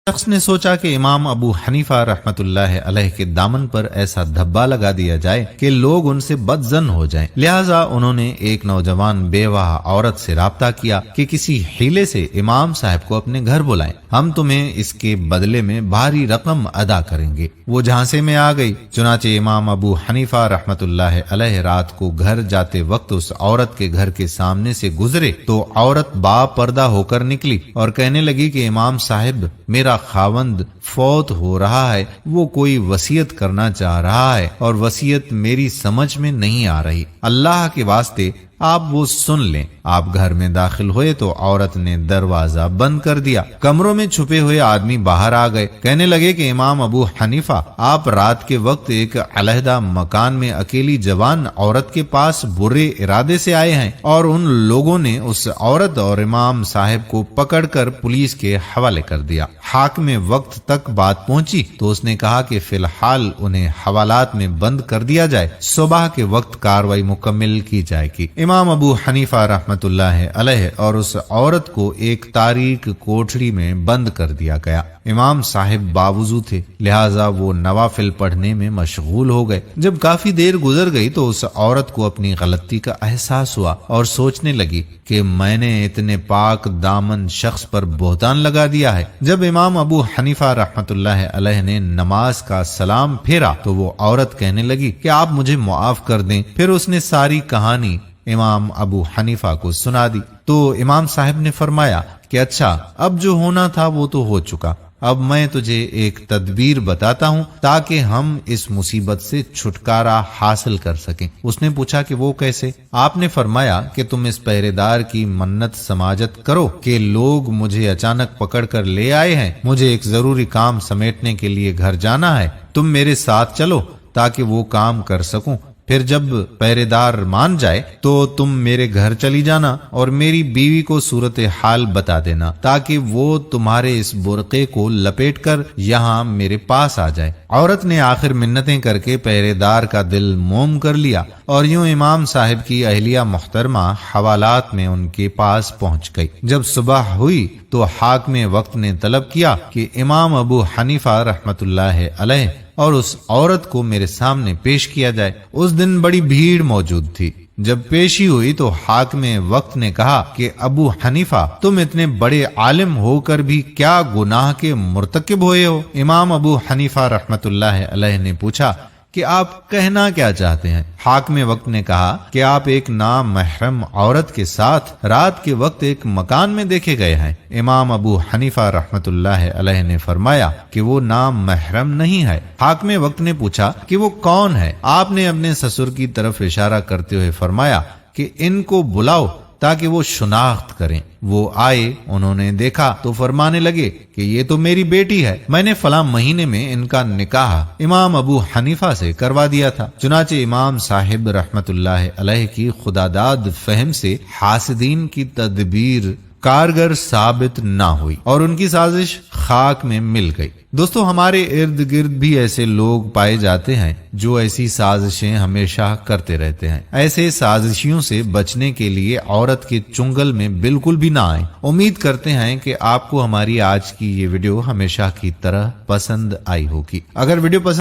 شخص نے سوچا کہ امام ابو حنیفہ رحمت اللہ علیہ کے دامن پر ایسا دھبا لگا دیا جائے کہ لوگ ان سے بدظن ہو جائیں، لہٰذا انہوں نے ایک نوجوان بیوہ عورت سے رابطہ کیا کہ کسی حیلے سے امام صاحب کو اپنے گھر بلائیں، ہم تمہیں اس کے بدلے میں بھاری رقم ادا کریں گے۔ وہ جھانسے میں آ گئی۔ چنانچہ امام ابو حنیفہ رحمت اللہ علیہ رات کو گھر جاتے وقت اس عورت کے گھر کے سامنے سے گزرے تو عورت با پردہ ہو کر نکلی اور کہنے لگی کہ امام صاحب، میرا خاوند فوت ہو رہا ہے، وہ کوئی وصیت کرنا چاہ رہا ہے اور وصیت میری سمجھ میں نہیں آ رہی، اللہ کے واسطے آپ وہ سن لیں۔ آپ گھر میں داخل ہوئے تو عورت نے دروازہ بند کر دیا۔ کمروں میں چھپے ہوئے آدمی باہر آ گئے، کہنے لگے کہ امام ابو حنیفہ، آپ رات کے وقت ایک علیحدہ مکان میں اکیلی جوان عورت کے پاس برے ارادے سے آئے ہیں، اور ان لوگوں نے اس عورت اور امام صاحب کو پکڑ کر پولیس کے حوالے کر دیا۔ حاکم وقت تک بات پہنچی تو اس نے کہا کہ فی الحال انہیں حوالات میں بند کر دیا جائے، صبح کے وقت کارروائی مکمل کی جائے گی۔ امام ابو حنیفہ رحمت اللہ علیہ اور اس عورت کو ایک تاریک کوٹھڑی میں بند کر دیا گیا۔ امام صاحب باوضو تھے، لہٰذا وہ نوافل پڑھنے میں مشغول ہو گئے۔ جب کافی دیر گزر گئی تو اس عورت کو اپنی غلطی کا احساس ہوا اور سوچنے لگی کہ میں نے اتنے پاک دامن شخص پر بہتان لگا دیا ہے۔ جب امام ابو حنیفہ رحمت اللہ علیہ نے نماز کا سلام پھیرا تو وہ عورت کہنے لگی کہ آپ مجھے معاف کر دیں۔ پھر اس نے ساری کہانی امام ابو حنیفہ کو سنا دی تو امام صاحب نے فرمایا کہ اچھا، اب جو ہونا تھا وہ تو ہو چکا، اب میں تجھے ایک تدبیر بتاتا ہوں تاکہ ہم اس مصیبت سے چھٹکارا حاصل کر سکیں۔ اس نے پوچھا کہ وہ کیسے؟ آپ نے فرمایا کہ تم اس پہرے دار کی منت سماجت کرو کہ لوگ مجھے اچانک پکڑ کر لے آئے ہیں، مجھے ایک ضروری کام سمیٹنے کے لیے گھر جانا ہے، تم میرے ساتھ چلو تاکہ وہ کام کر سکوں۔ پھر جب پہرے دار مان جائے تو تم میرے گھر چلی جانا اور میری بیوی کو صورت حال بتا دینا تاکہ وہ تمہارے اس برقعے کو لپیٹ کر یہاں میرے پاس آ جائے۔ عورت نے آخر منتیں کر کے پہرے دار کا دل موم کر لیا اور یوں امام صاحب کی اہلیہ محترمہ حوالات میں ان کے پاس پہنچ گئی۔ جب صبح ہوئی تو حاکم وقت نے طلب کیا کہ امام ابو حنیفہ رحمت اللہ علیہ اور اس عورت کو میرے سامنے پیش کیا جائے۔ اس دن بڑی بھیڑ موجود تھی۔ جب پیشی ہوئی تو حاکم وقت نے کہا کہ ابو حنیفہ، تم اتنے بڑے عالم ہو کر بھی کیا گناہ کے مرتکب ہوئے ہو؟ امام ابو حنیفہ رحمت اللہ علیہ نے پوچھا کہ آپ کہنا کیا چاہتے ہیں؟ حاکم وقت نے کہا کہ آپ ایک نامحرم عورت کے ساتھ رات کے وقت ایک مکان میں دیکھے گئے ہیں۔ امام ابو حنیفہ رحمت اللہ علیہ نے فرمایا کہ وہ نامحرم نہیں ہے۔ حاکم وقت نے پوچھا کہ وہ کون ہے؟ آپ نے اپنے سسر کی طرف اشارہ کرتے ہوئے فرمایا کہ ان کو بلاؤ تاکہ وہ شناخت کریں۔ وہ آئے، انہوں نے دیکھا تو فرمانے لگے کہ یہ تو میری بیٹی ہے، میں نے فلاں مہینے میں ان کا نکاح امام ابو حنیفہ سے کروا دیا تھا۔ چنانچہ امام صاحب رحمت اللہ علیہ کی خداداد فہم سے حاسدین کی تدبیر کارگر ثابت نہ ہوئی اور ان کی سازش خاک میں مل گئی۔ دوستو، ہمارے ارد گرد بھی ایسے لوگ پائے جاتے ہیں جو ایسی سازشیں ہمیشہ کرتے رہتے ہیں۔ ایسے سازشیوں سے بچنے کے لیے عورت کے چنگل میں بالکل بھی نہ آئیں۔ امید کرتے ہیں کہ آپ کو ہماری آج کی یہ ویڈیو ہمیشہ کی طرح پسند آئی ہوگی۔ اگر ویڈیو پسند